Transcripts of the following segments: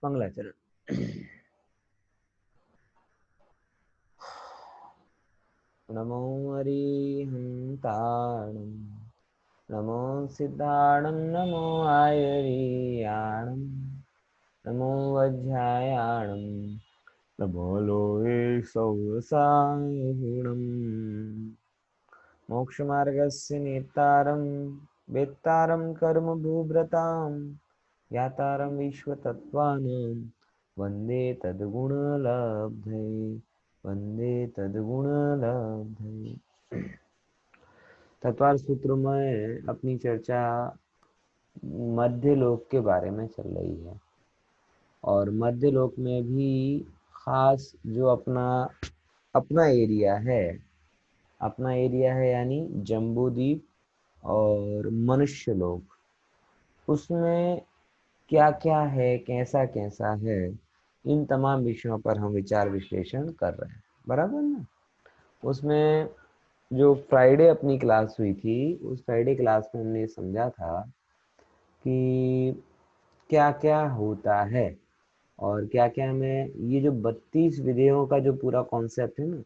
मंगलाचरण। नमो हरिहंताणं, नमो सिद्धाणं, नमो आयर्याणं, नमो वज्रायाणं, नमो लोके सौरसाहुणम्। मोक्षमार्गस्य नेतारं वेत्तारं कर्म भूभ्रतां, ज्ञातारं विश्वतत्त्वानां वन्दे तद्गुणलब्धये, वन्दे तद्गुणलब्धये। तत्वार सूत्र में अपनी चर्चा मध्य लोक के बारे में चल रही है, और मध्य लोक में भी खास जो अपना अपना एरिया है यानी जम्बूद्वीप और मनुष्य लोक, उसमें क्या क्या है, कैसा कैसा है, इन तमाम विषयों पर हम विचार विश्लेषण कर रहे हैं, बराबर ना। उसमें जो फ्राइडे अपनी क्लास हुई थी, उस फ्राइडे क्लास में हमने समझा था कि क्या क्या होता है और क्या क्या में ये जो 32 विधेयों का जो पूरा कॉन्सेप्ट है ना,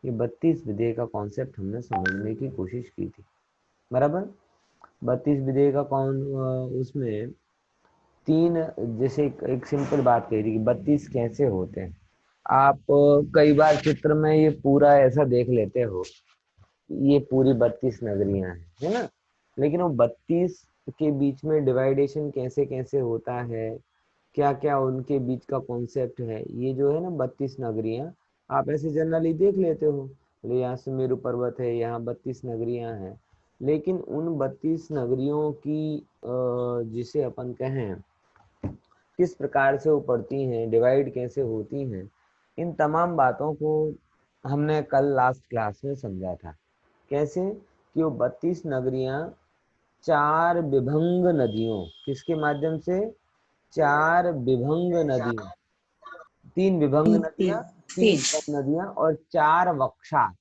ये 32 विधेय का कॉन्सेप्ट हमने समझने की कोशिश की थी, बराबर। 32 विधेय का कौन उसमें तीन, जैसे एक सिंपल बात कही थी कि 32 कैसे होते हैं। आप कई बार चित्र में ये पूरा ऐसा देख लेते हो, ये पूरी 32 नगरियां हैं, है ना। लेकिन वो 32 के बीच में डिवाइडेशन कैसे कैसे होता है, क्या क्या उनके बीच का कॉन्सेप्ट है, ये जो है ना 32 नगरियां, आप ऐसे जनरली देख लेते हो, बोले यहाँ सुमेरु पर्वत है, यहाँ 32 नगरियां हैं। लेकिन उन 32 नगरियों की जिसे अपन कहें किस प्रकार से वो पड़ती हैं, डिवाइड कैसे होती हैं, इन तमाम बातों को हमने कल लास्ट क्लास में समझा था। कैसे कि वो 32 नगरियां 4 विभंग नदियों, किसके माध्यम से, 4 विभंग नदियों, 3 विभंग तीन नदियां, तीन 3 तीन विभंग नदियां और 4 वक्षार,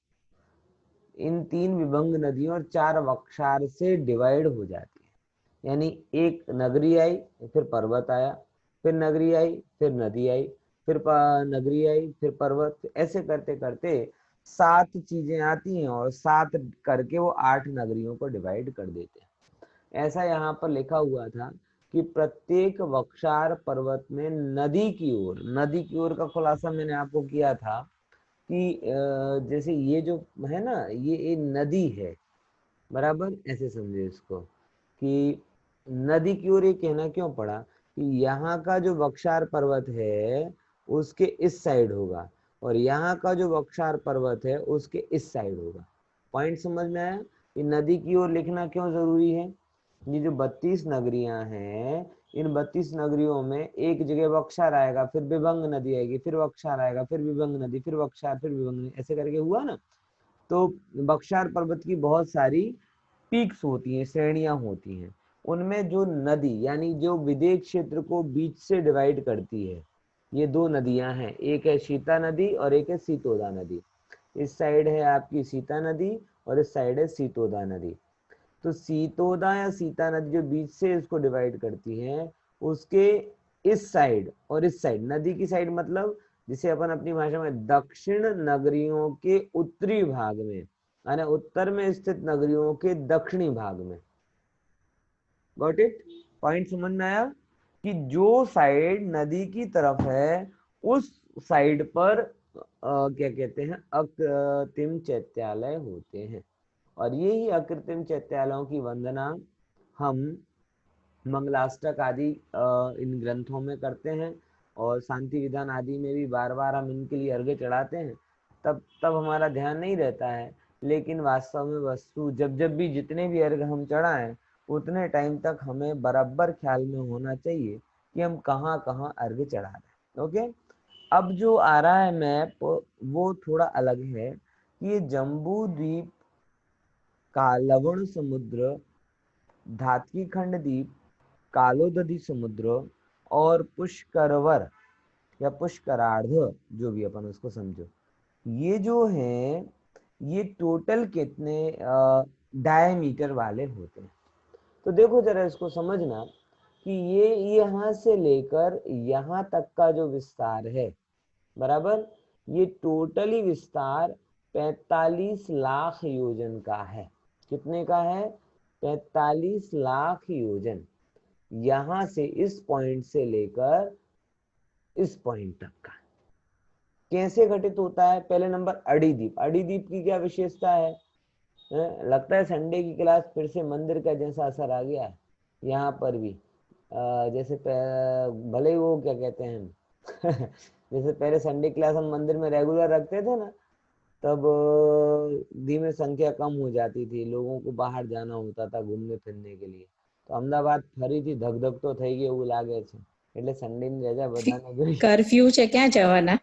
इन 3 विभंग नदियों और 4 वक्षार से डिवाइड हो जाती है। यानी एक नगरी आई, फिर पर्वत आया, फिर नगरी आई, फिर नदी आई, फिर नगरी आई, फिर पर्वत, ऐसे करते करते 7 चीजें आती हैं और 7 करके वो 8 नगरियों को डिवाइड कर देते हैं। ऐसा यहाँ पर लिखा हुआ था कि प्रत्येक वक्षार पर्वत में नदी की ओर का खुलासा मैंने आपको किया था कि जैसे ये जो है ना, ये एक नदी है, बराबर, ऐसे समझे इसको कि नदी की ओर ये कहना क्यों पड़ा कि यहाँ का जो बख्शार पर्वत है उसके इस साइड होगा, और यहाँ का जो बख्शार पर्वत है उसके इस साइड होगा। पॉइंट समझ में आया कि नदी की ओर लिखना क्यों जरूरी है। ये जो 32 नगरियां हैं, इन 32 नगरियों में एक जगह बख्शार आएगा, फिर विभंग नदी आएगी, फिर बख्शार आएगा, फिर विभंग नदी, फिर बख्शार, फिर विभंग नदी, ऐसे करके हुआ ना। तो बख्शार पर्वत की बहुत सारी पीक्स होती हैं, श्रेणियां होती हैं। उनमें जो नदी यानी जो विदेश क्षेत्र को बीच से डिवाइड करती है, ये 2 नदियां हैं, एक है सीता नदी और एक है सीतोदा नदी। इस साइड है आपकी सीता नदी और इस साइड है सीतोदा नदी। तो सीतोदा या सीता नदी जो बीच से इसको डिवाइड करती है, उसके इस साइड और इस साइड, नदी की साइड मतलब जिसे अपन अपनी भाषा में दक्षिण नगरियों के उत्तरी भाग में, यानी उत्तर में स्थित नगरियों के दक्षिणी भाग में। गॉट इट, पॉइंट समझ में आया कि जो साइड नदी की तरफ है उस साइड पर क्या कहते हैं, अकृत्रिम चैत्यालय होते हैं। और यही अकृत्रिम चैत्यालयों की वंदना हम मंगलाष्टक आदि इन ग्रंथों में करते हैं, और शांति विधान आदि में भी बार बार हम इनके लिए अर्घ्य चढ़ाते हैं। तब हमारा ध्यान नहीं रहता है, लेकिन वास्तव में वस्तु जब जब भी जितने भी अर्घ्य हम चढ़ाएं, उतने टाइम तक हमें बराबर ख्याल में होना चाहिए कि हम कहाँ कहाँ अर्घ्य चढ़ा रहे हैं। ओके, अब जो आ रहा है मैप वो थोड़ा अलग है कि ये जम्बू द्वीप का लवण समुद्र, धात्वी खंड द्वीप, कालोदधी समुद्र और पुष्करवर या पुष्करार्ध, जो भी अपन उसको समझो, ये जो है ये टोटल कितने डायमीटर वाले होते हैं। तो देखो जरा इसको समझना कि ये यहाँ से लेकर यहाँ तक का जो विस्तार है, बराबर, ये टोटली विस्तार 45 लाख योजन का है। कितने का है? 45 लाख योजन। यहां से इस पॉइंट से लेकर इस पॉइंट तक का कैसे घटित होता है? पहले नंबर अड़ीदीप। अड़ीदीप की क्या विशेषता है? लगता है संडे की क्लास फिर से मंदिर का जैसा असर आ गया है यहाँ पर भी। जैसे भले ही वो क्या कहते हैं हम जैसे पहले संडे क्लास हम मंदिर में रेगुलर रखते थे ना, तब धीमे संख्या कम हो जाती थी, लोगों को बाहर जाना होता था घूमने फिरने के लिए, तो अहमदाबाद ફરીથી ધગધગ તો થઈ ગઈ એવું લાગે છે, એટલે સન્ડે ની રજા બધાને જોઈ કર્ફ્યુ છે ક્યાં જવાના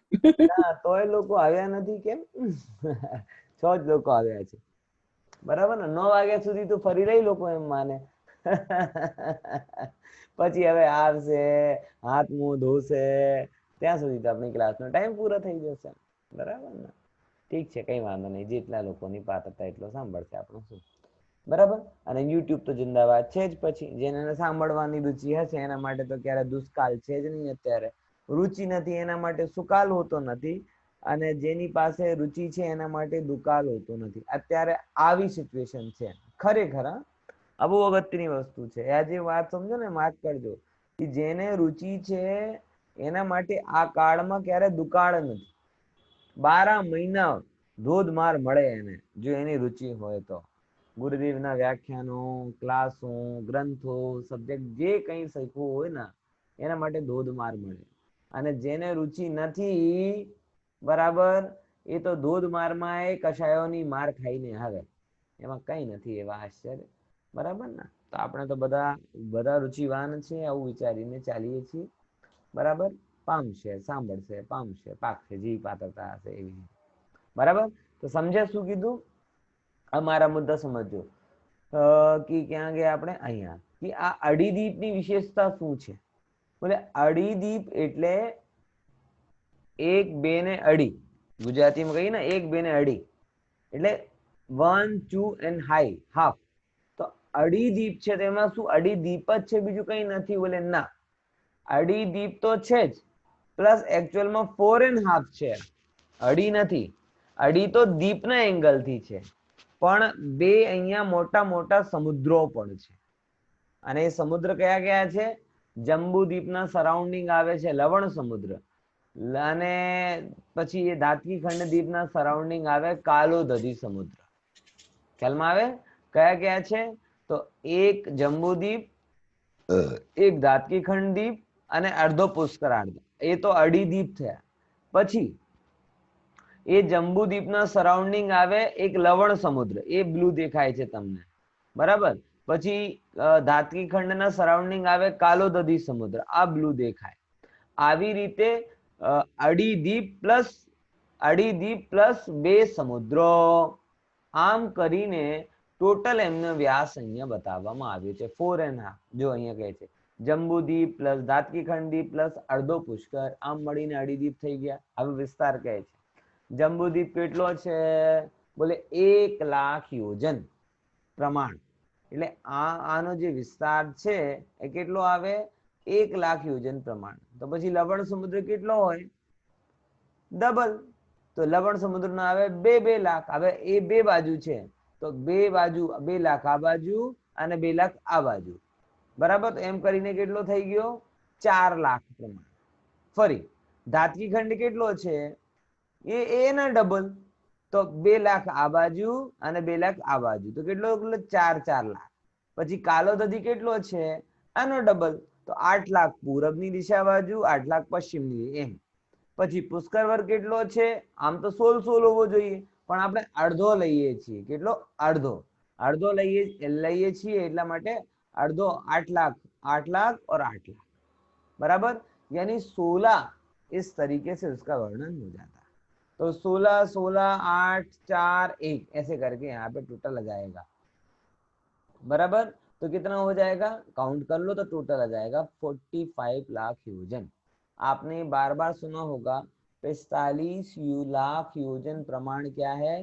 ના તોય લોકો આવ્યા નથી કેમ 6 જ લોકો આવ્યા છે, બરાબર ને? 9 વાગ્યા સુધી તો ફરી રહી લોકો એમ માને પછી હવે આવશે, હાથ મું ધોશે, ત્યાં સુધી તો આપણી ક્લાસનો ટાઈમ પૂરો થઈ જશે, બરાબર ને? ઠીક છે, કઈ વાંધો નહીં, જેટલા લોકોની પાत्रता એટલો સાંભળશે આપણું શું, બરાબર? અને યુટ્યુબ તો જિંદાબાદ છે જ, પછી જેને સાંભળવાની રુચિ હશે એના માટે તો ક્યારે દુષ્કાળ છે જ નહીં, અત્યારે રુચિ નથી એના માટે સુકાલ હોતો નથી, અને જેની પાસે રુચિ છે એના માટે દુકાળ હોતો નથી. અત્યારે આવી સિચ્યુએશન છે ખરેખર. આ બહુ અગત્યની વસ્તુ છે, આ જે વાત સમજો ને માર્ક કરજો કે જેને રુચિ છે એના માટે આ કાળમાં ક્યારે દુકાળ નથી, 12 મહિના ધોધમાર મળે એને, જો એની રુચિ હોય તો. ગુરુદેવના વ્યાખ્યાનો, ક્લાસો, ગ્રંથો, સબ્જેક્ટ જે કંઈ શીખવું હોય ને એના માટે ધોધમાર મળે. અને જેને રુચિ નથી, બરાબર, એ તો ધોધમારમાં એ કશાયોની માર ખાઈને આવે, એમાં કઈ નથી એવા આશ્ચર્ય, બરાબર ને? તો આપણે તો બધા રુચિવાન છે, આવું વિચારીને ચાલીએ છીએ, બરાબર? પામશે, સાંભળશે, પામશે, પાકશે, જે પાत्रता હશે એવી, બરાબર? તો સમજ્યા શું કીધું? અમારા મુદ્દા સમજો કે ક્યાં ગયા આપણે? અહીંયા કે આ અડીદીપની વિશેષતા શું છે? બોલે અડીદીપ એટલે 1, 2 ને અડી, ગુજરાતીમાં કહીએ ને 1, 2 ને અડી, એટલે 1, 2 and half. તો અડીદીપ છે તેમાં શું અડીદીપ જ છે, બીજું કઈ નથી? બોલે ના, અડીદીપ તો છે જ, પ્લસ એકચ્યુઅલમાં 4.5 છે, અડી નથી. અડી તો દીપના એંગલથી છે, પણ બે અહીંયા મોટા મોટા સમુદ્રો પણ છે, અને એ સમુદ્ર કયા કયા છે? જંબુદ્વીપના સરાઉન્ડિંગ આવે છે લવણ સમુદ્ર, અને પછી એ ધાતકી ખંડ દ્વીપના સરાઉન્ડિંગ આવે કાલોદધી સમુદ્ર. ખ્યાલમાં આવે? કયા કયા છે? તો એક જંબુદ્વીપ, એક ધાતકી ખંડ દ્વીપ અને અડધો પુષ્કરાર્ધ, એ તો અડીદ્વીપ થયા. પછી એ જંબુદ્વીપના સરાઉન્ડિંગ આવે એક લવણ સમુદ્ર, એ બ્લુ દેખાય છે તમને, બરાબર? પછી ધાતકી ખંડના સરાઉન્ડિંગ આવે કાલોદધી સમુદ્ર, આ બ્લુ દેખાય. આવી રીતે અડીદ્વીપ પ્લસ 2 સમુદ્રો, આમ કરીને ટોટલ એમનો વ્યાસ અહીંયા બતાવવામાં આવ્યો છે 4.5. જો અહીંયા કહે છે જંબુદ્વીપ પ્લસ ધાતકી ખંડ દ્વીપ પ્લસ અડધો પુષ્કર, આમ મળીને અડીદ્વીપ થઈ ગયા. હવે વિસ્તાર કહે છે જંબુદ્વીપ કેટલો છે? બોલે 1 લાખ યોજન પ્રમાણ, એટલે આનો જે વિસ્તાર છે એ કેટલો આવે? 1 લાખ યોજન પ્રમાણ. તો પછી લવણ સમુદ્ર કેટલો હોય? ડબલ. તો લવણ સમુદ્રનો આવે 2 લાખ. હવે એ બે બાજુ છે, તો બે બાજુ 2 લાખ આ બાજુ અને 2 લાખ આ બાજુ, બરાબર? તો એમ કરીને કેટલો થઈ ગયો? 4 લાખ પ્રમાણ. ફરી ધાતકી ખંડ કેટલો છે? એના ડબલ, તો 2 લાખ આ બાજુ અને 2 લાખ આ બાજુ, તો કેટલો? 4 લાખ. પછી કાલોદધી કેટલો છે? આનો ડબલ, તો 8 લાખ પૂરબની દિશા બાજુ, 8 લાખ પશ્ચિમની, એમ. પછી પુષ્કર વર્ગ કેટલો છે? આમ તો 16 હોવો જોઈએ, પણ આપણે અડધો લઈએ છીએ. કેટલો? અડધો લઈએ છીએ, એટલા માટે અડધો 8 लाख, 8 लाख और 8 लाख, बराबर? यानी 16 इस तरीके से उसका वर्णन हो जाता है. तो 16, 16, 8, 4, 1 ऐसे करके यहाँ पे टोटल आ जाएगा, बराबर? तो कितना हो जाएगा? काउंट कर लो तो टोटल आ जाएगा 45 लाख योजन. आपने बार बार सुना होगा 45 लाख योजन प्रमाण क्या है?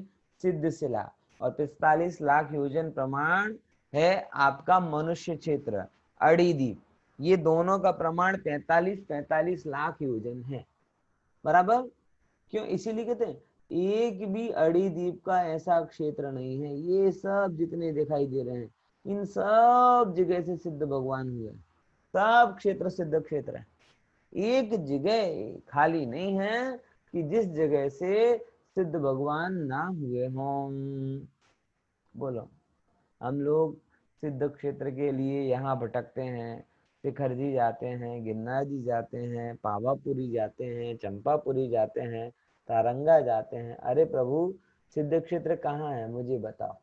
सिद्ध शिला. और 45 लाख योजन प्रमाण है आपका मनुष्य क्षेत्र अड़ीदीप. ये दोनों का प्रमाण 45 लाख योजन है, बराबर। क्यों? इसीलिए कहते हैं एक भी अड़ीद्वीप का ऐसा क्षेत्र नहीं है, ये सब जितने दिखाई दे रहे हैं इन सब जगह से सिद्ध भगवान हुए, सब क्षेत्र सिद्ध क्षेत्र है। एक जगह खाली नहीं है कि जिस जगह से सिद्ध भगवान ना हुए हों। बोलो, हम लोग सिद्ध क्षेत्र के लिए यहाँ भटकते हैं, शिखर जी जाते हैं, गिरनार जी जाते हैं, पावापुरी जाते हैं, चंपापुरी जाते हैं, तारंगा जाते हैं। अरे प्रभु, सिद्ध क्षेत्र कहाँ है मुझे बताओ।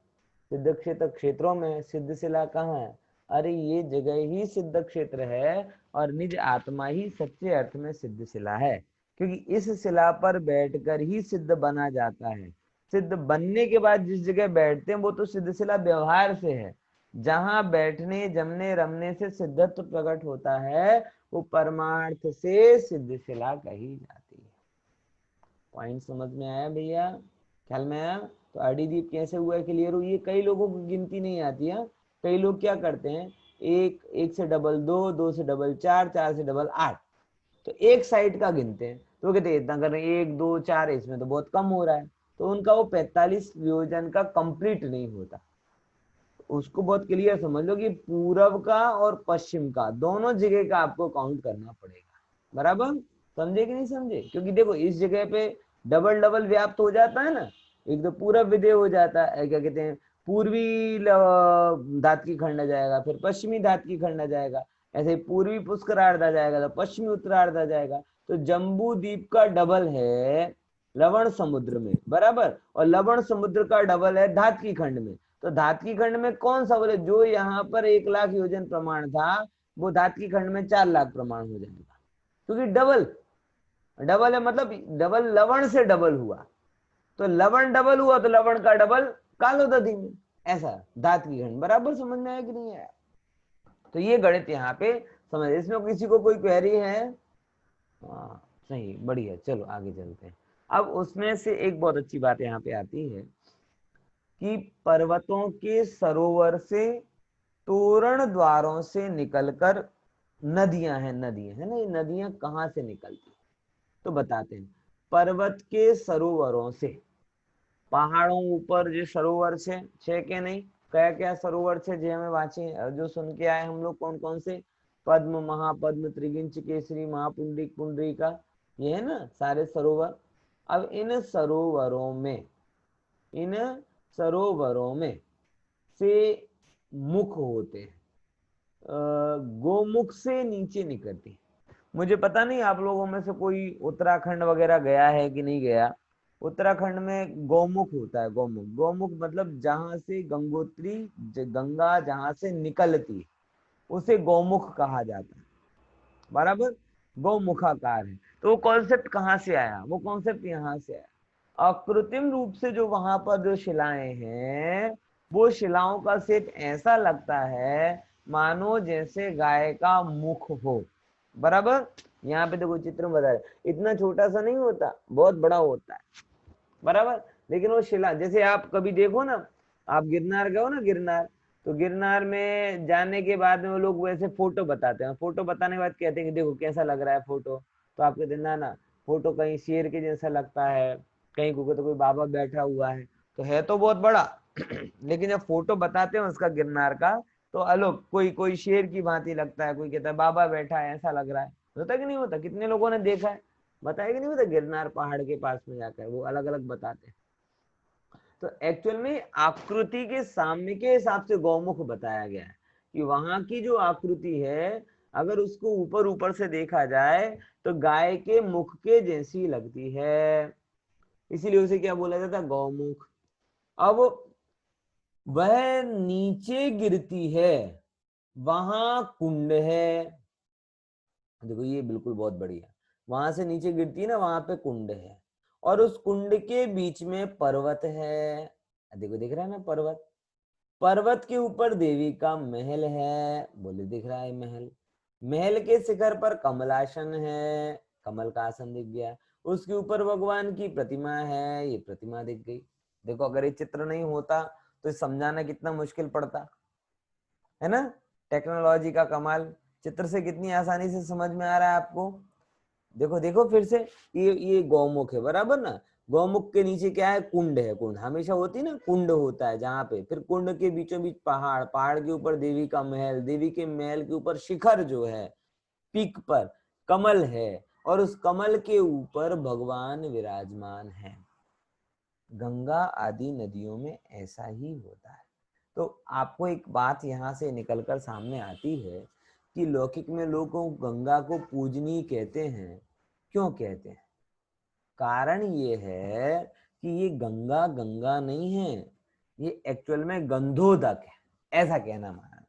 सिद्ध क्षेत्र क्षेत्रों में सिद्ध शिला कहाँ है? अरे ये जगह ही सिद्ध क्षेत्र है और निज आत्मा ही सच्चे अर्थ में सिद्ध शिला है, क्योंकि इस शिला पर बैठकर ही सिद्ध बना जाता है। सिद्ध बनने के बाद जिस जगह बैठते हैं वो तो सिद्ध शिला व्यवहार से है। जहां बैठने जमने रमने से सिद्धत्व प्रकट होता है वो परमार्थ से सिद्ध शिला कही जाती है। पॉइंट समझ में आया भैया? ख्याल में आया? तो अड़ीद्वीप कैसे हुआ क्लियर हुई? ये कई लोगों को गिनती नहीं आती है। कई लोग क्या करते हैं, एक से डबल दो, दो से डबल चार, चार से डबल आठ, तो एक साइड का गिनते हैं। तो कहते हैं इतना कर रहे हैं, एक दो चार, इसमें तो बहुत कम हो रहा है। तो उनका वो 45 योजन का कंप्लीट नहीं होता। उसको बहुत क्लियर समझ लो कि पूरब का और पश्चिम का दोनों जगह का आपको काउंट करना पड़ेगा, बराबर। समझे कि नहीं समझे? क्योंकि देखो इस जगह पे डबल डबल व्याप्त हो जाता है ना, एक तो पूरब विदेह हो जाता है, क्या कहते हैं, पूर्वी धात की खंड आ जाएगा, फिर पश्चिमी धात की खंड आ जाएगा, ऐसे पूर्वी पुष्करार्ध आ जाएगा तो पश्चिमी उत्तरार्ध आ जाएगा। तो जम्बू द्वीप का डबल है लवण समुद्र में, बराबर, और लवण समुद्र का डबल है धात की खंड में। तो धात की खंड में कौन सा? बोले जो यहाँ पर 1 लाख योजन प्रमाण था वो धात की खंड में 4 लाख प्रमाण हो जाएगा, क्योंकि डबल डबल है, मतलब डबल लवण से डबल हुआ। तो लवण डबल हुआ तो लवण का डबल कालोदधी में, ऐसा धात की खंड। बराबर समझ में आया कि नहीं आया? तो ये गणित यहाँ पे समझ, इसमें किसी को कोई क्वेरी है? हाँ सही, बढ़िया, चलो आगे चलते हैं। अब उसमें से एक बहुत अच्छी बात यहाँ पे आती है कि पर्वतों के सरोवर से, तोरण द्वारों से निकलकर नदियां हैं, नदियां है ना, ये नदियां कहाँ से निकलती? तो बताते हैं, पर्वत के सरोवरों से। पहाड़ों ऊपर जो सरोवर छे के नहीं, क्या क्या सरोवर छे जो हमें वांचे जो सुन के आए हम लोग, कौन कौन से? पद्म, महापद्म, त्रिगिंच, केसरी, महापुंडरीक, पुंडरीका, ये है ना सारे सरोवर। अब इन सरोवरों में से मुख होते हैं, गोमुख से नीचे निकलती। मुझे पता नहीं आप लोगों में से कोई उत्तराखंड वगैरह गया है कि नहीं गया। उत्तराखंड में गौमुख होता है, गौमुख। गौमुख मतलब जहां से गंगोत्री, गंगा जहां से निकलती उसे गौमुख कहा जाता है, बराबर। गौमुखाकार है। तो वो कॉन्सेप्ट कहाँ से आया? वो कॉन्सेप्ट यहाँ से आया, अकृत्रिम रूप से जो वहां पर जो शिलाएं हैं वो शिलाओं का शेप ऐसा लगता है मानो जैसे गाय का मुख हो, बराबर। यहाँ पे देखो चित्र में बता रहे, इतना छोटा सा नहीं होता, बहुत बड़ा होता है, बराबर। लेकिन वो शिला, जैसे आप कभी देखो ना, आप गिरनार गए हो ना, गिरनार, तो गिरनार में जाने के बाद में वो लोग वैसे फोटो बताते हैं, फोटो बताने के बाद कहते हैं कि देखो कैसा लग रहा है फोटो। तो आप कहते हैं ना ना, फोटो कहीं शेर के जैसा लगता है, कहीं को तो कोई बाबा बैठा हुआ है तो बहुत बड़ा लेकिन जब फोटो बताते हैं उसका गिरनार का, तो अलग कोई कोई शेर की भांति लगता है, कोई कहता है बाबा बैठा है ऐसा लग रहा है। होता कि नहीं होता? कितने लोगों ने देखा है, बताया कि नहीं होता? गिरनार पहाड़ के पास में जाकर वो अलग अलग बताते हैं। तो एक्चुअल में आकृति के सामने के हिसाब से गौमुख बताया गया है कि वहां की जो आकृति है अगर उसको ऊपर ऊपर से देखा जाए तो गाय के मुख के जैसी लगती है, इसीलिए उसे क्या बोला जाता है? गौमुख। अब वह नीचे गिरती है, वहां कुंड है। देखो ये बिल्कुल बहुत बढ़िया, वहां से नीचे गिरती है ना, वहां पे कुंड है, और उस कुंड के बीच में पर्वत है। देखो दिख रहा है ना पर्वत, पर्वत के ऊपर देवी का महल है, बोले दिख रहा है महल। महल के शिखर पर कमलासन है, कमल का आसन दिख गया। उसके ऊपर भगवान की प्रतिमा है, ये प्रतिमा दिख गई। देखो अगर ये चित्र नहीं होता तो समझाना कितना मुश्किल पड़ता है ना। टेक्नोलॉजी का कमाल चित्र से कितनी आसानी से समझ में आ रहा है आपको। देखो देखो फिर से, ये गौमुख है बराबर ना, गौमुख के नीचे क्या है, कुंड है। कुंड हमेशा होती ना, कुंड होता है जहाँ पे, फिर कुंड के बीचों बीच पहाड़, पहाड़ के ऊपर देवी का महल, देवी के महल के ऊपर शिखर जो है, पीक पर कमल है, और उस कमल के ऊपर भगवान विराजमान है। गंगा आदि नदियों में ऐसा ही होता है। तो आपको एक बात यहाँ से निकलकर सामने आती है कि लौकिक में लोगों गंगा को पूजनीय कहते हैं। क्यों कहते हैं? कारण ये है कि ये गंगा गंगा नहीं है, ये एक्चुअल में गंधोदक है, ऐसा कहना माना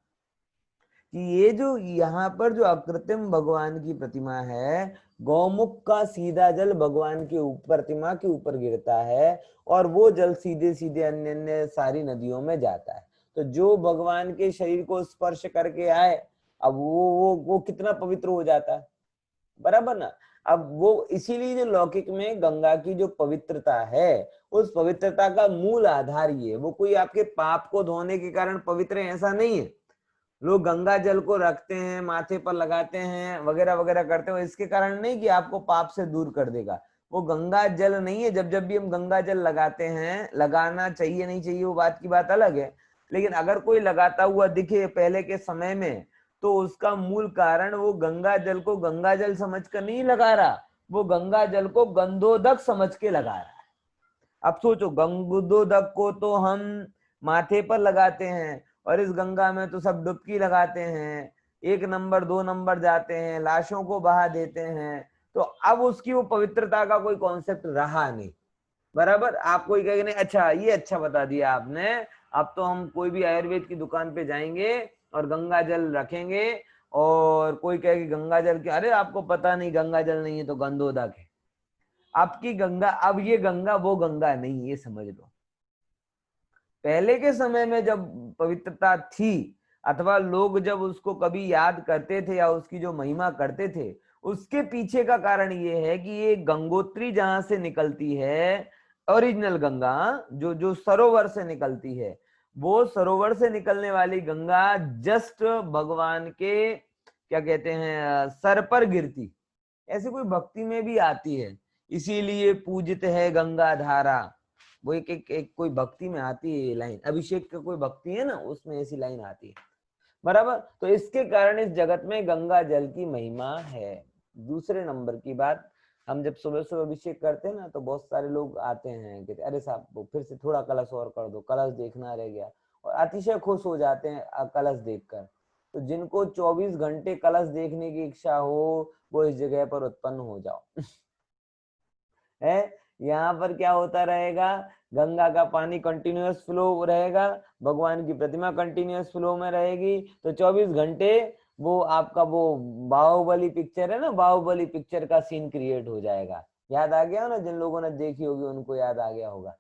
कि ये जो यहाँ पर जो अकृत्रिम भगवान की प्रतिमा है, गौमुख का सीधा जल भगवान के प्रतिमा के ऊपर गिरता है, और वो जल सीधे सीधे अन्य अन्य सारी नदियों में जाता है। तो जो भगवान के शरीर को स्पर्श करके आए, अब वो कितना पवित्र हो जाता है, बराबर ना। अब वो इसीलिए जो लौकिक में गंगा की जो पवित्रता है, उस पवित्रता का मूल आधार ये, वो कोई आपके पाप को धोने के कारण पवित्र है ऐसा नहीं है। लोग गंगा जल को रखते हैं, माथे पर लगाते हैं, वगैरह वगैरह करते हैं, इसके कारण नहीं कि आपको पाप से दूर कर देगा। वो गंगा जल नहीं है। जब जब भी हम गंगा जल लगाते हैं, लगाना चाहिए नहीं चाहिए वो बात की बात अलग है, लेकिन अगर कोई लगाता हुआ दिखे पहले के समय में, तो उसका मूल कारण वो गंगा जल को गंगा जल समझ कर नहीं लगा रहा, वो गंगा जल को गंधोदक समझ के लगा रहा है। अब सोचो, गंगोदक को तो हम माथे पर लगाते हैं, और इस गंगा में तो सब डुबकी लगाते हैं, 1 नंबर 2 नंबर जाते हैं, लाशों को बहा देते हैं। तो अब उसकी वो पवित्रता का कोई कॉन्सेप्ट रहा नहीं, बराबर। आप कोई कहेगा नहीं, अच्छा ये अच्छा बता दिया आपने, अब तो हम कोई भी आयुर्वेद की दुकान पे जाएंगे और गंगा जल रखेंगे, और कोई कहेगी गंगा जल के, अरे आपको पता नहीं गंगा जल नहीं है तो गंधोदक है। आपकी गंगा, अब ये गंगा वो गंगा नहीं, ये समझ लो। पहले के समय में जब पवित्रता थी, अथवा लोग जब उसको कभी याद करते थे या उसकी जो महिमा करते थे, उसके पीछे का कारण ये है कि ये गंगोत्री जहां से निकलती है, ओरिजिनल गंगा जो जो सरोवर से निकलती है, वो सरोवर से निकलने वाली गंगा जस्ट भगवान के क्या कहते हैं सर पर गिरती, ऐसी कोई भक्ति में भी आती है। इसीलिए पूजित है गंगा धारा, वो एक कोई भक्ति में आती है ये लाइन, अभिषेक का कोई भक्ति है ना, उसमें ऐसी लाइन आती है, बराबर। तो इसके कारण इस जगत में गंगा जल की महिमा है। दूसरे नंबर की बात, हम जब सुबह सुबह अभिषेक करते हैं ना, तो बहुत सारे लोग आते हैं, कहते अरे साहब वो फिर से थोड़ा कलश और कर दो, कलश देखना रह गया, और अतिशय खुश हो जाते हैं कलश देखकर। तो जिनको 24 घंटे कलश देखने की इच्छा हो, वो इस जगह पर उत्पन्न हो जाओ। है, यहाँ पर क्या होता रहेगा, गंगा का पानी कंटिन्यूअस फ्लो रहेगा, भगवान की प्रतिमा कंटिन्यूअस फ्लो में रहेगी, तो 24 घंटे वो आपका वो बाहुबली पिक्चर है ना, बाहुबली पिक्चर का सीन क्रिएट हो जाएगा। याद आ गया ना, जिन लोगों ने देखी होगी उनको याद आ गया होगा।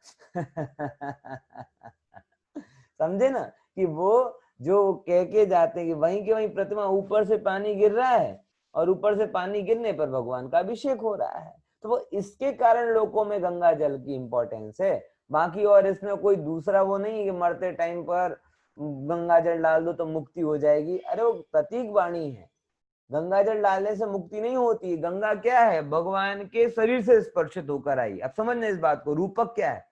समझे ना, कि वो जो कह के जाते हैं कि वहीं के वहीं प्रतिमा, ऊपर से पानी गिर रहा है, और ऊपर से पानी गिरने पर भगवान का अभिषेक हो रहा है। तो वो इसके कारण लोगों में गंगा जल की इंपॉर्टेंस है। बाकी और इसमें कोई दूसरा वो नहीं कि मरते टाइम पर गंगा जल डाल दो तो मुक्ति हो जाएगी, अरे वो प्रतीक वाणी है। गंगा जल डालने से मुक्ति नहीं होती। गंगा क्या है, भगवान के शरीर से स्पर्शित होकर आई। अब समझना इस बात को, रूपक क्या है।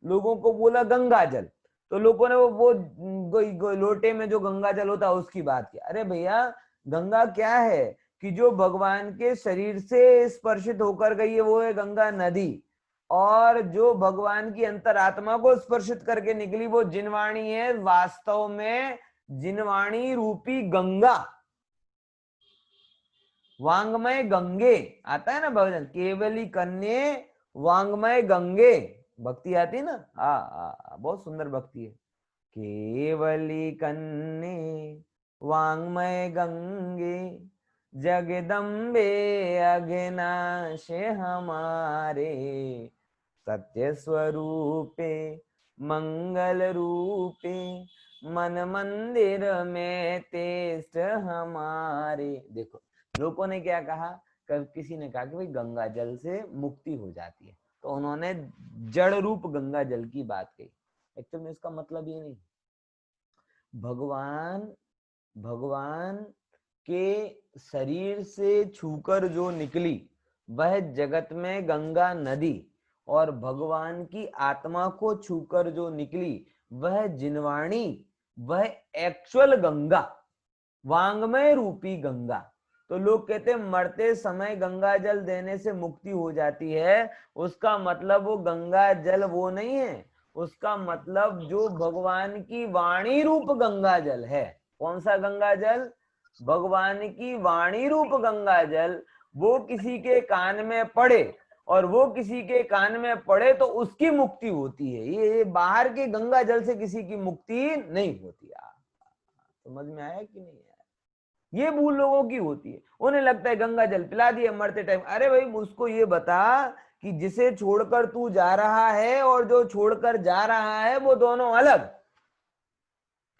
लोगों को बोला गंगा जल, तो लोगों ने वो लोटे में जो गंगा जल होता है उसकी बात की। अरे भैया, गंगा क्या है कि जो भगवान के शरीर से स्पर्शित होकर गई है, वो है गंगा नदी। और जो भगवान की अंतरात्मा को स्पर्शित करके निकली, वो जिनवाणी है। वास्तव में जिनवाणी रूपी गंगा, वांगमय गंगे आता है ना भजन, केवली कन्ये वांगमय गंगे, भक्ति आती है ना। बहुत सुंदर भक्ति है। केवली कन्ये वांगमय गंगे, जगदम्बे अघनाशे हमारे, सत्य स्वरूपे मंगल रूपे, मन मंदिर में तेष्ट हमारे। देखो, लोगों ने क्या कहा, किसी ने कहा कि भाई गंगा जल से मुक्ति हो जाती है, तो उन्होंने जड़ रूप गंगा जल की बात कही। एक्चुअली में इसका मतलब ये नहीं। भगवान भगवान के शरीर से छूकर जो निकली वह जगत में गंगा नदी, और भगवान की आत्मा को छूकर जो निकली वह जिनवाणी, वह एक्चुअल गंगा, वांग्मय रूपी गंगा। तो लोग कहते हैं मरते समय गंगा जल देने से मुक्ति हो जाती है, उसका मतलब वो गंगा जल वो नहीं है, उसका मतलब जो भगवान की वाणी रूप गंगा जल है। कौन सा गंगा जल? भगवान की वाणी रूप गंगा जल, वो किसी के कान में पड़े और वो किसी के कान में पड़े तो उसकी मुक्ति होती है। ये बाहर के गंगा जल से किसी की मुक्ति नहीं होती। समझ में आया कि नहीं आया? ये भूल लोगों की होती है, उन्हें लगता है गंगा जल पिला दिया मरते टाइम। अरे भाई उसको ये बता कि जिसे छोड़कर तू जा रहा है और जो छोड़कर जा रहा है वो दोनों अलग।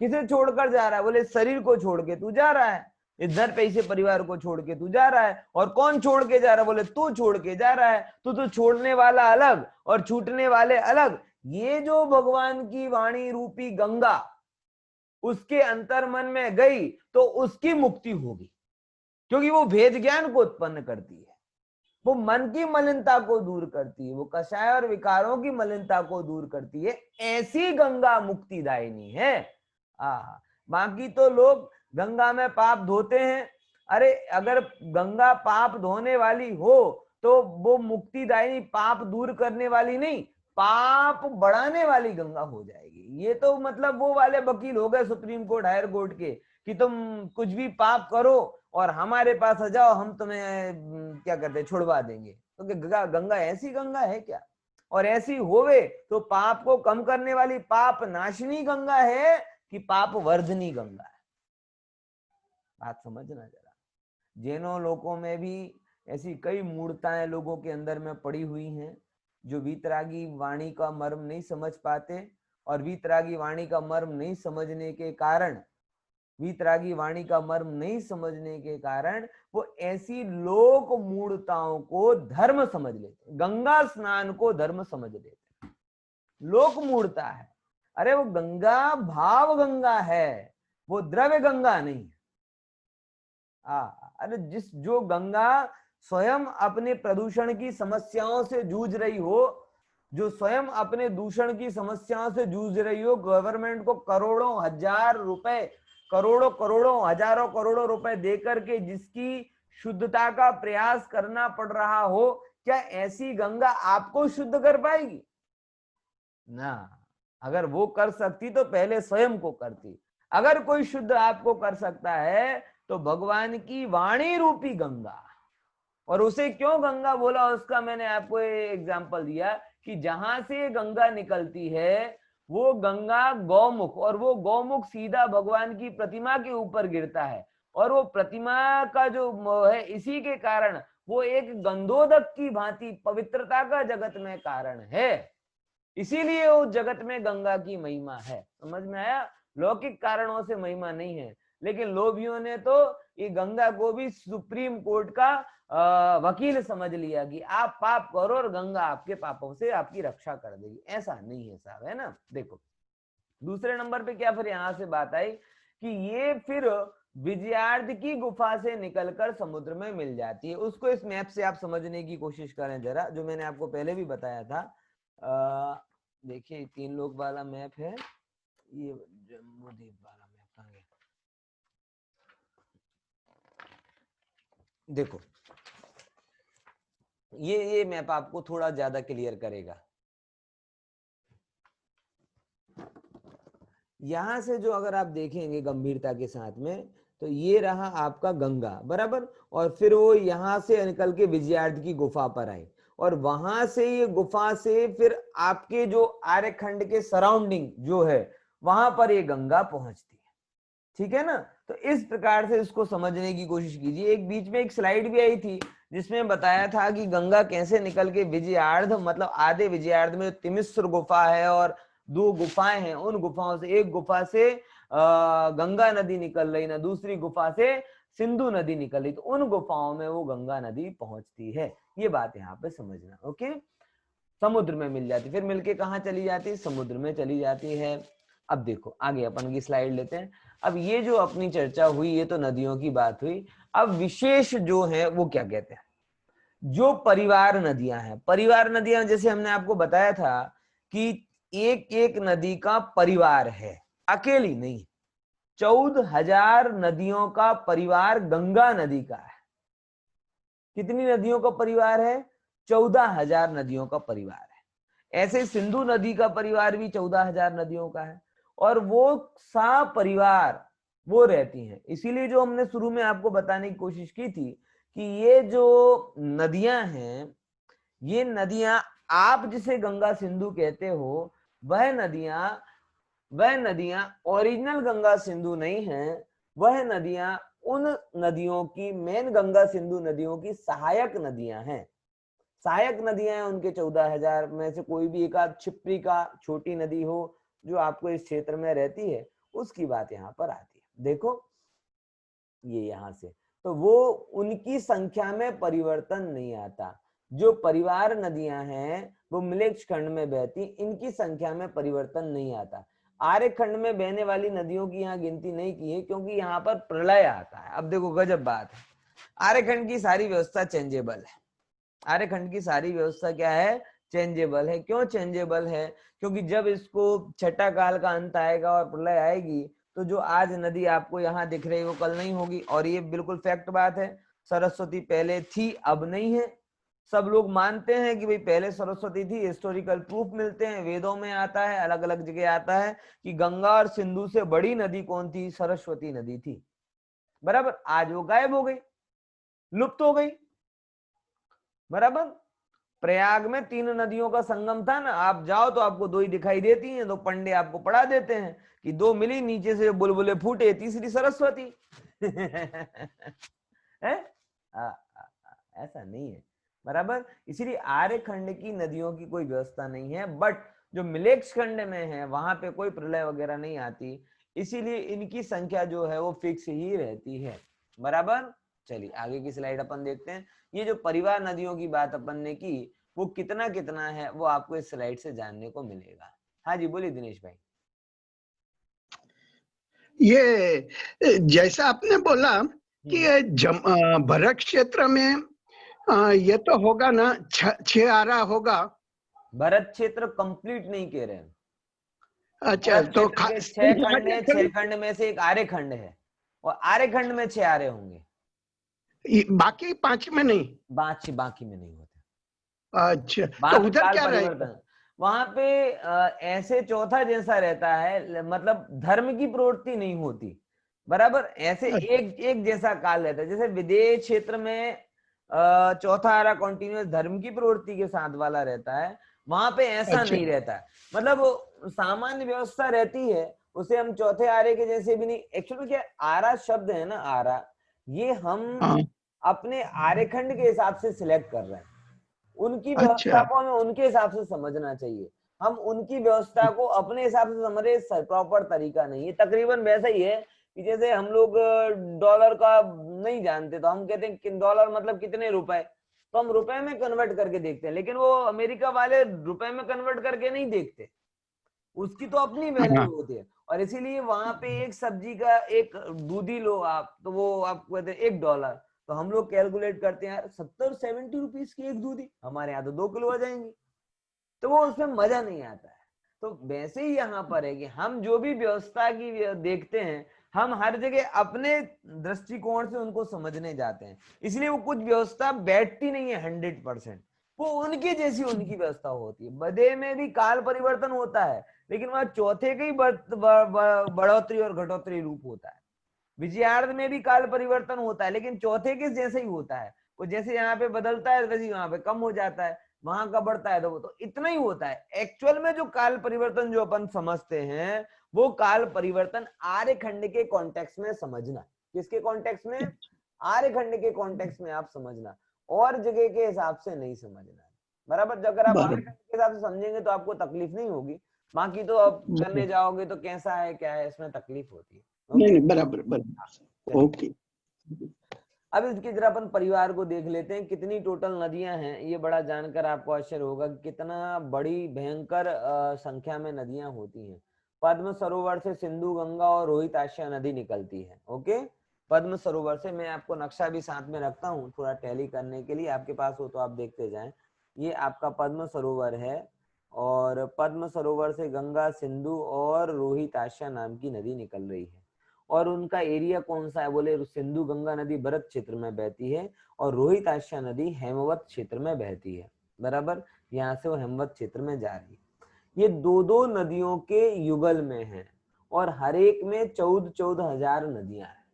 किसे छोड़कर जा रहा है? बोले शरीर को छोड़ के तू जा रहा है, इधर पैसे परिवार को छोड़ के तू जा रहा है। और कौन छोड़ के जा रहा है? बोले तू छोड़ के जा रहा है। तो छोड़ने वाला अलग और छूटने वाले अलग। ये जो भगवान की वाणी रूपी गंगा उसके अंतर मन में गई तो उसकी मुक्ति होगी, क्योंकि वो भेद ज्ञान को उत्पन्न करती है, वो मन की मलिनता को दूर करती है, वो कषाय और विकारों की मलिनता को दूर करती है। ऐसी गंगा मुक्तिदायिनी है। बाकी तो लोग गंगा में पाप धोते हैं। अरे अगर गंगा पाप धोने वाली हो तो वो मुक्तिदायिनी पाप दूर करने वाली नहीं, पाप बढ़ाने वाली गंगा हो जाएगी। ये तो मतलब वो वाले वकील हो गए सुप्रीम कोर्ट हायर कोर्ट के कि तुम कुछ भी पाप करो और हमारे पास आ जाओ, हम तुम्हें क्या करते छुड़वा देंगे। तो गंगा ऐसी गंगा है क्या? और ऐसी होवे तो पाप को कम करने वाली पाप नाशनी गंगा है कि पाप वर्धनी गंगा है? बात समझना जरा। जैनों लोगों में भी ऐसी कई मूर्ताएं लोगों के अंदर में पड़ी हुई हैं जो वीतरागी वाणी का मर्म नहीं समझ पाते, और वीतरागी वाणी का मर्म नहीं समझने के कारण, वीतरागी वाणी का मर्म नहीं समझने के कारण वो ऐसी लोक मूर्ताओं को धर्म समझ लेते, गंगा स्नान को धर्म समझ लेते। लोक मूर्ता है, अरे वो गंगा भाव गंगा है, वो द्रव्य गंगा नहीं। अरे जो गंगा स्वयं अपने प्रदूषण की समस्याओं से जूझ रही हो, जो स्वयं अपने दूषण की समस्याओं से जूझ रही हो, गवर्नमेंट को करोड़ों हजार रुपए, करोड़ों हजारों करोड़ों रुपए देकर के जिसकी शुद्धता का प्रयास करना पड़ रहा हो, क्या ऐसी गंगा आपको शुद्ध कर पाएगी? ना। अगर वो कर सकती तो पहले स्वयं को करती। अगर कोई शुद्ध आपको कर सकता है तो भगवान की वाणी रूपी गंगा। और उसे क्यों गंगा बोला उसका मैंने आपको एग्जांपल दिया कि जहां से गंगा निकलती है वो गंगा गौमुख, और वो गौमुख सीधा भगवान की प्रतिमा के ऊपर गिरता है, और वो प्रतिमा का जो है इसी के कारण वो एक गंधोदक की भांति पवित्रता का जगत में कारण है। इसीलिए वो जगत में गंगा की महिमा है। समझ में आया? लौकिक कारणों से महिमा नहीं है, लेकिन लोभियों ने तो ये गंगा को भी सुप्रीम कोर्ट का वकील समझ लिया कि आप पाप करो और गंगा आपके पापों से आपकी रक्षा कर देगी। ऐसा नहीं है साहब, है ना। देखो दूसरे नंबर पे क्या फिर यहां से बात आई कि ये फिर विजयार्थ की गुफा से निकलकर समुद्र में मिल जाती है। उसको इस मैप से आप समझने की कोशिश करें जरा, जो मैंने आपको पहले भी बताया था। देखिए 3 लोग वाला मैप है, ये जम्बूद्वीप वाला मैप कहाँ गया? देखो ये मैप आपको थोड़ा ज्यादा क्लियर करेगा। यहां से जो अगर आप देखेंगे गंभीरता के साथ में, तो ये रहा आपका गंगा बराबर, और फिर वो यहां से निकल के विजयार्थ की गुफा पर आई, और वहां से ये गुफा से फिर आपके जो आर्यखंड के सराउंडिंग जो है वहां पर ये गंगा पहुंचती है। ठीक है ना। तो इस प्रकार से इसको समझने की कोशिश कीजिए। एक बीच में एक स्लाइड भी आई थी जिसमें बताया था कि गंगा कैसे निकल के विजयार्थ, मतलब आधे विजयार्थ में तिमिस्र गुफा है और 2 गुफाएं हैं, उन गुफाओं से एक गुफा से गंगा नदी निकल रही, ना दूसरी गुफा से सिंधु नदी निकल रही, तो उन गुफाओं में वो गंगा नदी पहुंचती है। ये बात यहाँ पे समझना। ओके, समुद्र में मिल जाती, फिर मिलके कहाँ चली जाती? समुद्र में चली जाती है। अब देखो आगे अपन की स्लाइड लेते हैं। अब ये जो अपनी चर्चा हुई ये तो नदियों की बात हुई। अब विशेष जो है वो क्या कहते हैं, जो परिवार नदियां हैं, परिवार नदियां जैसे हमने आपको बताया था कि एक एक नदी का परिवार है, अकेली नहीं। 14,000 नदियों का परिवार गंगा नदी का है। कितनी नदियों का परिवार है? 14,000 नदियों का परिवार है। ऐसे सिंधु नदी का परिवार भी 14,000 नदियों का है, और वो सा परिवार वो रहती हैं। इसीलिए जो हमने शुरू में आपको बताने की कोशिश की थी कि ये जो नदियां हैं, ये नदियां आप जिसे गंगा सिंधु कहते हो, वह नदियां ओरिजिनल गंगा सिंधु नहीं है। वह नदियां उन नदियों की, मेन गंगा सिंधु नदियों की सहायक नदियां हैं। सहायक नदियां हैं उनके 14,000 में से कोई भी एक आध छिपरी का छोटी नदी हो जो आपको इस क्षेत्र में रहती है, उसकी बात यहाँ पर आती है। देखो ये यहाँ से, तो वो उनकी संख्या में परिवर्तन नहीं आता। जो परिवार नदियां हैं वो मिलेक्ष खंड में बहती, इनकी संख्या में परिवर्तन नहीं आता। आर्य खंड में बहने वाली नदियों की यहाँ गिनती नहीं की है, क्योंकि यहाँ पर प्रलय आता है। अब देखो गजब बात है, आर्य खंड की सारी व्यवस्था चेंजेबल है। आर्य खंड की सारी व्यवस्था क्या है? चेंजेबल है। क्यों चेंजेबल है? क्योंकि जब इसको छठा काल का अंत आएगा और प्रलय आएगी, तो जो आज नदी आपको यहाँ दिख रही है वो कल नहीं होगी। और ये बिल्कुल फैक्ट बात है, सरस्वती पहले थी अब नहीं है। सब लोग मानते हैं कि भाई पहले सरस्वती थी, हिस्टोरिकल प्रूफ मिलते हैं, वेदों में आता है, अलग अलग जगह आता है कि गंगा और सिंधु से बड़ी नदी कौन थी? सरस्वती नदी थी। बराबर, आज वो गायब हो गई, लुप्त हो गई। बराबर, प्रयाग में 3 नदियों का संगम था ना, आप जाओ तो आपको 2 ही दिखाई देती हैं। तो पंडे आपको पढ़ा देते हैं कि 2 मिली, नीचे से बुलबुले फूटे, तीसरी सरस्वती। है? ऐसा नहीं है। बराबर, इसीलिए आर्य खंड की नदियों की कोई व्यवस्था नहीं है, बट जो मिलेक्ष खंड में है वहां पे कोई प्रलय वगैरह नहीं आती, इसीलिए इनकी संख्या जो है वो फिक्स ही रहती है। बराबर, चलिए आगे की स्लाइड अपन देखते हैं। ये जो परिवार नदियों की बात अपन ने की, वो कितना कितना है वो आपको इस स्लाइड से जानने को मिलेगा। हाँ जी, बोलिए दिनेश भाई। ये जैसा आपने बोला कि भरत क्षेत्र में ये तो होगा ना, 6 आरा होगा। भरत क्षेत्र कंप्लीट नहीं कह रहे हैं। अच्छा, तो 6 खंड है, 6 खंड में से एक आर्य खंड है, और आर्य खंड में 6 आर्य होंगे, बाकी 5 में नहीं? बाकी में नहीं होते। अच्छा, वहां तो पे उधर काल क्या परिवर्तन, रहेगा? वहां पे ऐसे चौथा जैसा रहता है, मतलब धर्म की प्रवृत्ति नहीं होती। बराबर, ऐसे एक एक जैसा काल रहता है। जैसे विदेश क्षेत्र में चौथा आरा कॉन्टिन्यूस धर्म की प्रवृत्ति के साथ वाला रहता है, वहां पे ऐसा नहीं रहता है। मतलब सामान्य व्यवस्था रहती है, उसे हम चौथे आरे के जैसे भी नहीं। एक्चुअली क्या आरा शब्द है ना, आरा, ये हम अपने आर्यखंड के हिसाब से सिलेक्ट कर रहे हैं। उनकी व्यवस्था को हमें उनके हिसाब से समझना चाहिए। हम उनकी व्यवस्था को अपने हिसाब से समझ रहे, प्रॉपर तरीका नहीं है। तकरीबन वैसा ही है कि जैसे हम लोग डॉलर का नहीं जानते तो हम कहते हैं कि डॉलर मतलब कितने रुपए, तो हम रुपए में कन्वर्ट करके देखते हैं, लेकिन वो अमेरिका वाले रुपए में कन्वर्ट करके नहीं देखते, उसकी तो अपनी वैल्यू होती है। और इसीलिए वहां पे एक सब्जी का एक दूधी लो आप, तो वो आपको कहते हैं $1, तो हम लोग कैलकुलेट करते हैं यार 70-70 रुपीज की एक दूधी, हमारे यहाँ तो 2 किलो आ जाएंगी, तो वो उसमें मजा नहीं आता है। तो वैसे ही यहाँ पर है कि हम जो भी व्यवस्था की देखते हैं, हम हर जगह अपने दृष्टिकोण से उनको समझने जाते हैं, इसलिए वो कुछ व्यवस्था बैठती नहीं है 100%। वो उनकी जैसी उनकी व्यवस्था होती है। बदे में भी काल परिवर्तन होता है, लेकिन वहां चौथे का ही बढ़ोतरी और घटोतरी रूप होता है। विजयार्थ में भी काल परिवर्तन होता है, लेकिन चौथे के जैसे ही होता है। वो जैसे यहाँ पे बदलता है वैसे वहां पे कम हो जाता है, वहां का बढ़ता है, तो वो तो इतना ही होता है। एक्चुअल में जो काल परिवर्तन जो अपन समझते हैं, वो काल परिवर्तन आर्य खंड के कॉन्टेक्स्ट में समझना। किसके कॉन्टेक्स्ट में? आर्य खंड के कॉन्टेक्स्ट में आप समझना, और जगह के हिसाब से नहीं समझना। बराबर, अगर आप आर्य खंड के हिसाब से समझेंगे तो आपको तकलीफ नहीं होगी, बाकी तो अब करने जाओगे तो कैसा है क्या है, इसमें तकलीफ होती है। नहीं, बराबर, ओके। अब इसकी जरा अपन परिवार को देख लेते हैं, कितनी टोटल नदियां हैं। ये बड़ा जानकर आपको आश्चर्य होगा कि कितना बड़ी भयंकर संख्या में नदियां होती हैं। पद्म सरोवर से सिंधु, गंगा और रोहित आशिया नदी निकलती है। ओके, पद्म सरोवर से, मैं आपको नक्शा भी साथ में रखता हूँ थोड़ा टैली करने के लिए, आपके पास हो तो आप देखते जाएं। ये आपका पद्म सरोवर है और पद्म सरोवर से गंगा, सिंधु और रोहित आशिया नाम की नदी निकल रही है। और उनका एरिया कौन सा है बोले, सिंधु गंगा नदी भरत क्षेत्र में बहती है और रोहित आशिया नदी हेमवत क्षेत्र में बहती है। बराबर, यहाँ से वो हेमवत क्षेत्र में जा रही है। ये दो दो नदियों के युगल में है और हर एक में 14-14 हजार नदियां हैं।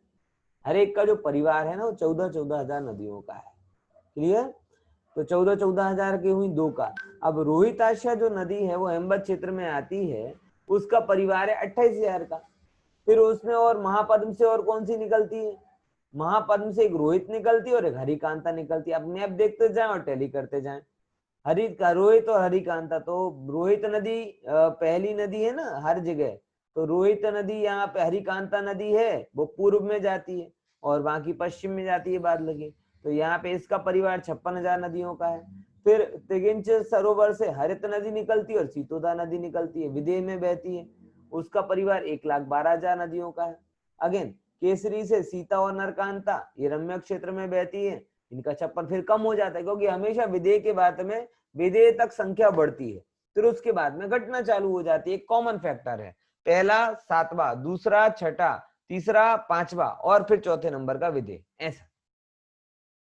हर एक का जो परिवार है ना वो 14-14 हजार नदियों का है। क्लियर? तो 14-14 हजार की हुई दो का। अब रोहित आशिया जो नदी है वो हेमवत क्षेत्र में आती है, उसका परिवार है 28,000 का। फिर उसमें और महापद्म से और कौन सी निकलती है, महापद्म से एक रोहित निकलती है और एक हरिकांता निकलती है। अब मैप देखते जाएं और टैली करते जाएं। रोहित और हरिकांता, तो रोहित नदी पहली नदी है ना हर जगह, तो रोहित नदी यहाँ पे, हरिकांता नदी है वो पूर्व में जाती है और बाकी पश्चिम में जाती है बाद लगे। तो यहाँ पे इसका परिवार 56,000 नदियों का है। फिर तिगिंच सरोवर से हरित नदी निकलती है और सीतोदा नदी निकलती है, विदेह में बहती है, उसका परिवार 1,12,000 नदियों का है। अगेन केसरी से सीता और नरकांता, ये रम्य क्षेत्र में बहती है, इनका 56 फिर कम हो जाता है क्योंकि हमेशा विदेह के बाद में विदेह तक संख्या बढ़ती है, फिर उसके बाद में घटना चालू हो जाती है। एक कॉमन फैक्टर है, पहला 7वां, दूसरा 6ठा, तीसरा 5वां और फिर चौथे नंबर का विदेह, ऐसा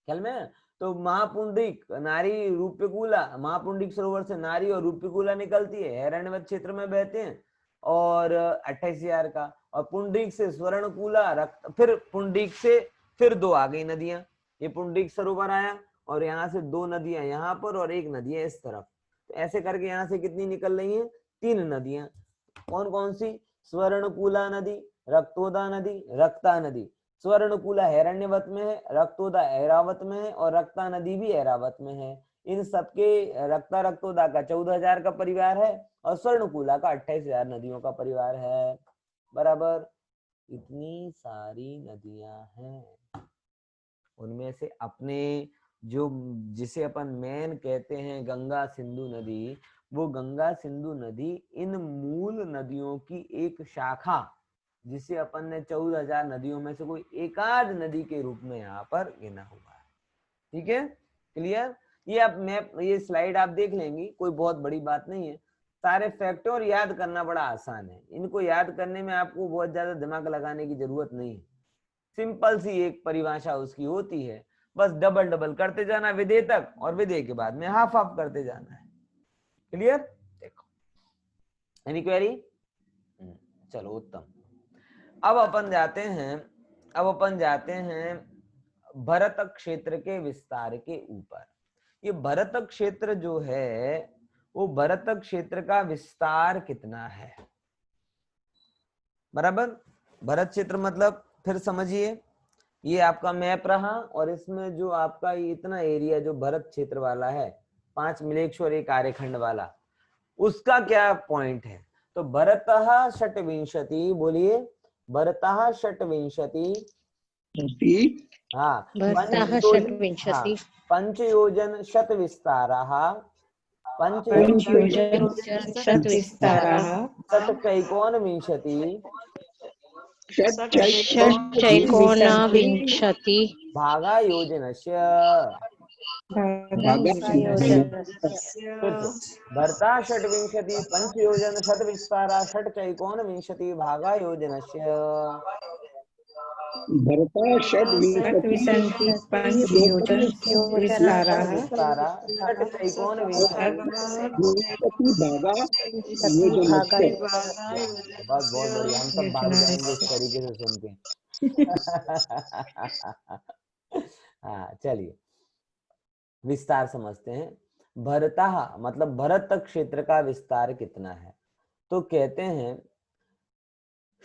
ख्याल में। तो महापुंडरिक नारी रूप्यकूला, महापुंडरिक सरोवर से नारी और रूप्यकूला निकलती है, हिरण्यवत क्षेत्र में बहते हैं और 28,000 का। और पुंडरिक से स्वर्णकूला, रक्त, फिर पुंडरिक से फिर दो आ गई नदियां, ये पुंडरिक सरोवर आया और यहाँ से दो नदियां यहाँ पर और एक नदी है इस तरफ। तो ऐसे करके यहाँ से कितनी निकल रही हैं, 3 नदियां। कौन कौन सी? स्वर्णकूला नदी, रक्तोदा नदी, रक्ता नदी। स्वर्णकूला हिरण्यवत में है, रक्तोदा ऐरावत में है और रक्ता नदी भी ऐरावत में है। इन सबके रक्तोदा का 14,000 का परिवार है और स्वर्णकूला का 28,000 नदियों का परिवार है। बराबर, इतनी सारी नदियां हैं। उनमें से अपने जो, जिसे अपन मेन कहते हैं गंगा सिंधु नदी, वो गंगा सिंधु नदी इन मूल नदियों की एक शाखा, जिसे अपन ने 14,000 नदियों में से कोई एकाध नदी के रूप में यहाँ पर गिना हुआ है। ठीक है, क्लियर? ये आप मैप, ये स्लाइड आप देख लेंगी, कोई बहुत बड़ी बात नहीं है। सारे फैक्टर याद करना बड़ा आसान है, इनको याद करने में आपको बहुत ज्यादा दिमाग लगाने की जरूरत नहीं है। सिंपल सी एक परिभाषा उसकी होती है, बस डबल डबल करते जाना विदेह तक और विदेह के बाद में हाफ हाफ करते जाना है। क्लियर? देखो, एनी क्वेरी? चलो उत्तम। अब अपन जाते हैं भरत क्षेत्र के विस्तार के ऊपर। ये भरत क्षेत्र जो है वो भरत क्षेत्र का विस्तार कितना है? बराबर, भरत क्षेत्र मतलब फिर समझिए, ये आपका मैप रहा और इसमें जो आपका ये इतना एरिया जो भरत क्षेत्र वाला है, 5 मिलेक्श्वर एक आरेखंड वाला, उसका क्या पॉइंट है? तो भरतः षट्विंशति, बोलिए, भरतः षट्विंशति, हाँ, पंचयोजन शत विस्तारः, पंचयोजन शतविस्तारः, षट्चैकोनविंशति, षट्चैकोनविंशति भागा योजनस्य। भरता षट्विंशति पंचयोजन शतविस्तारः षट्चैकोनविंशति भागा योजनस्य। भरता षट्विंशति पंचयोजन विस्तारः षट्चैकोनविंशति भागा योजनस्य। बस बहुत बढ़िया, हम सब भाग जाएंगे इस तरीके से सुन के। हाँ चलिए, विस्तार समझते हैं। भरता मतलब भरत क्षेत्र का विस्तार कितना है? तो कहते हैं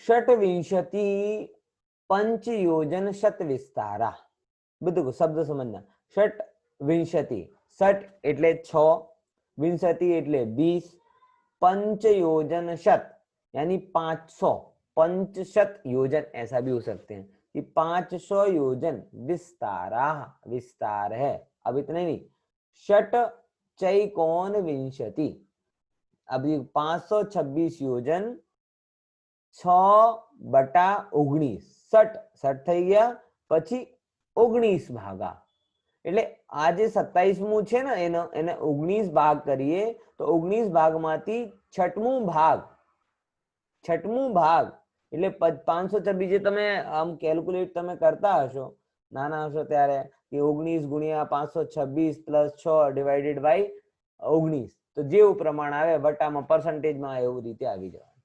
षट्विंशति पंचयोजन शत विस्तारा। देखो शब्द समझना, षट विंशति, षट એટલે 6, विंशति એટલે 20, पंचयोजन शत यानी 500, पंचशत योजन ऐसा भी हो सकते हैं कि 500 योजन विस्तारा, विस्तार है। अब इतने नहीं, षट चैकोन विंशति, अब 526 योजन 6/19 60 60 થઈ ગયા પછી 19 ભાગા એટલે આ જે 27મું છે ને એને 19 ભાગ કરીએ તો 19 ભાગમાંથી છઠમું ભાગ એટલે 526 જે તમે આમ કેલ્ક્યુલેટ તમે કરતા હશો નાના હશો ત્યારે કે 19 ગુણ્યા 526 પ્લસ 6 ડિવાઇડેડ બાય 19 તો જેવું પ્રમાણ આવે વટામાં પર્સન્ટેજમાં એવું રીતે આવી જવાનું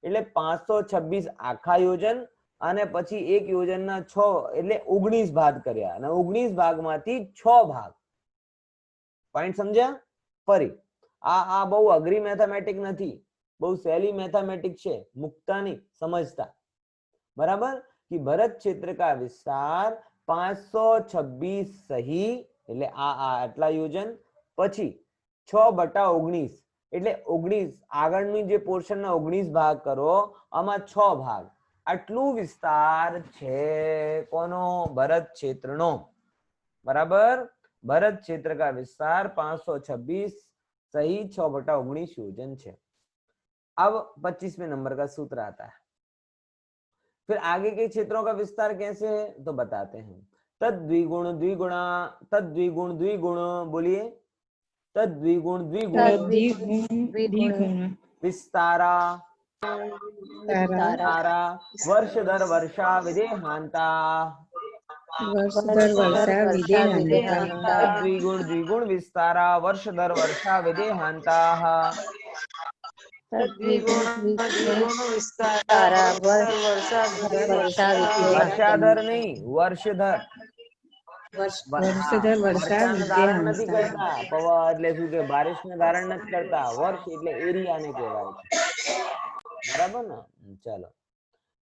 એટલે 526 આખા યોજન અને પછી એક યોજનના 6 એટલે 19 ભાગ કર્યા અને 19 ભાગમાંથી 6 ભાગ પોઈન્ટ સમજ્યા ફરી આ બહુ અઘરી મેથેમેટિક નથી બહુ સહેલી મેथमेटिक છે મુકતા નહીં સમજતા બરાબર कि भरत क्षेत्र का विस्तार 526 सही એટલે આ આટલા યોજન પછી 6/19 એટલે 19 આગળની જે પોર્શનના 19 ભાગ કરો આમાં 6 ભાગ આટલું વિસ્તાર છે કોનો ભરત ક્ષેત્રનો બરાબર भरत क्षेत्र का विस्तार 526 सही 6/19 योजन है। अब 25वें नंबर का सूत्र आता है फिर आगे के क्षेत्रों का विस्तार कैसे है तो बताते हैं तद्विगुण द्विगुणा तद्विगुण द्विगुण बोलिए तद्विगुण द्विगुण विस्तारा वर्ष दर वर्षा विदेहांता द्विगुण द्विगुण विस्तारा वर्ष दर वर्षा विदेहांता वर्षाधर नहीं वर्षधर धारण नहीं करता पवा એટલે શું કે બારિશ ને ધારણ નથી કરતા વર્ષ એટલે એરિયા ને કહેવાય બરાબર ને ચાલો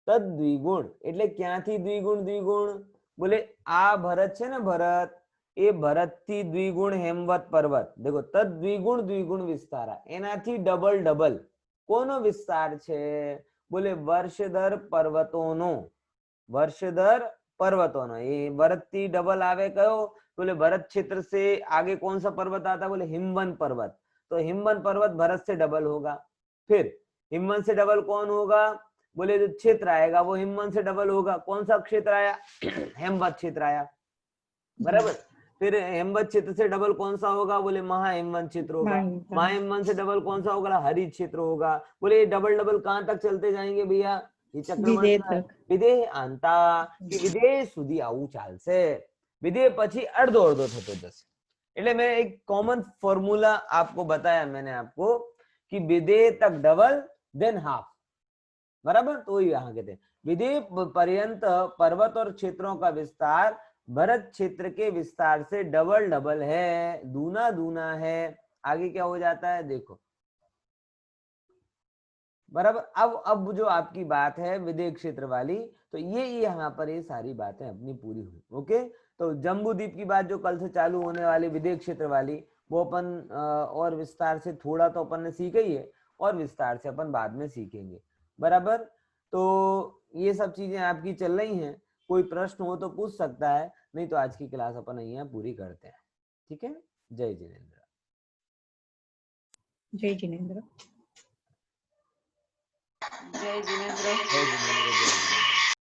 તદ દ્વિગુણ એટલે ક્યાંથી દ્વિગુણ દ્વિગુણ બોલે આ ભરત છે ને ભરત એ ભરત થી દ્વિગુણ હેમવત પર્વત देखो तद द्विगुण द्विगुण विस्तारा एनाथी डबल डबल कोनो विस्तार छे बोले वर्षधर पर्वतोनो ये भरत थी डबल आवे कयो बोले भरत क्षेत्र से आगे कौन सा पर्वत आता बोले हिमवन पर्वत तो हिमवन पर्वत भरत से डबल होगा फिर हिमवन से डबल कौन होगा बोले जो क्षेत्र आएगा वो हिमवन से डबल होगा कौन सा क्षेत्र आया हेमवत क्षेत्र आया बराबर फिर हेमवत क्षेत्र से डबल कौन सा होगा बोले महाहिमवन क्षेत्र होगा महाहिमवन से डबल कौन सा होगा हरित क्षेत्र होगा बोले ये डबल डबल कहां तक चलते जाएंगे भैया ये चक्रवात विदेह आंता कि विदेह सुधी आવું ચાલશે विदेह પછી અડધો અડધો થતો જશે એટલે मैं एक कॉमन फॉर्मूला आपको बताया मैंने आपको कि विदेह तक डबल देन हाफ बराबर तो यहाँ कहते हैं विदेह पर्यंत पर्वत और क्षेत्रों का विस्तार भरत क्षेत्र के विस्तार से डबल डबल है दूना दूना है आगे क्या हो जाता है देखो बराबर अब जो आपकी बात है विदेह क्षेत्र वाली तो ये यहाँ पर ये सारी बातें अपनी पूरी हुई ओके तो जम्बूद्वीप की बात जो कल से चालू होने वाली विदेह क्षेत्र वाली वो अपन और विस्तार से थोड़ा तो अपन ने सीखा ही है और विस्तार से अपन बाद में सीखेंगे बराबर तो ये सब चीजें आपकी चल रही हैं कोई प्रश्न हो तो पूछ सकता है नहीं तो आज की क्लास अपन यहाँ पूरी करते हैं ठीक है जय जिनेंद्र जय जिनेंद्र जय जिनेंद्र जय जिनेंद्र